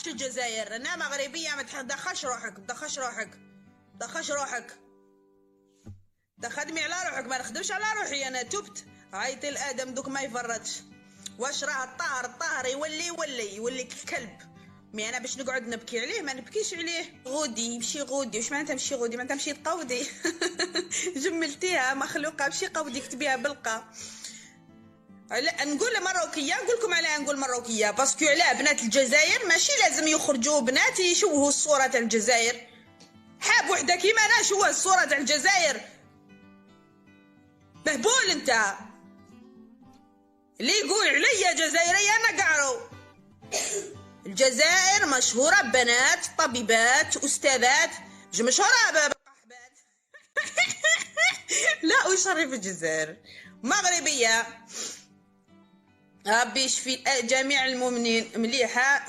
نعرفش الجزائر، انا مغربيه، ما تدخلش روحك، تدخلش روحك، تدخلش روحك، تخدمي على روحك، ما نخدمش على روحي، انا تبت. عيط الادم دوك ما يفرطش. واش راه الطاهر يولي كلب. مي انا باش نقعد نبكي عليه ما نبكيش عليه. غودي يمشي غودي، واش معناتها مشي غودي؟ معناتها مشي تقودي. جملتيها مخلوقه، مشي قودي كتبيها بالقا. نقول مروكيه، نقول لكم علاه نقول مروكيه، باسكو علاه بنات الجزائر ماشي لازم يخرجوا بنات يشوهوا الصوره تاع الجزائر. حاب وحده كيما انا شوه الصوره تاع الجزائر؟ مهبول انت. اللي يقول عليا جزائريه انا قعرو. الجزائر مشهوره ببنات طبيبات استاذات، مش مشهوره بالقحبات. لا أشرف الجزائر، مغربيه. ربي يشفي جميع المؤمنين. مليحه.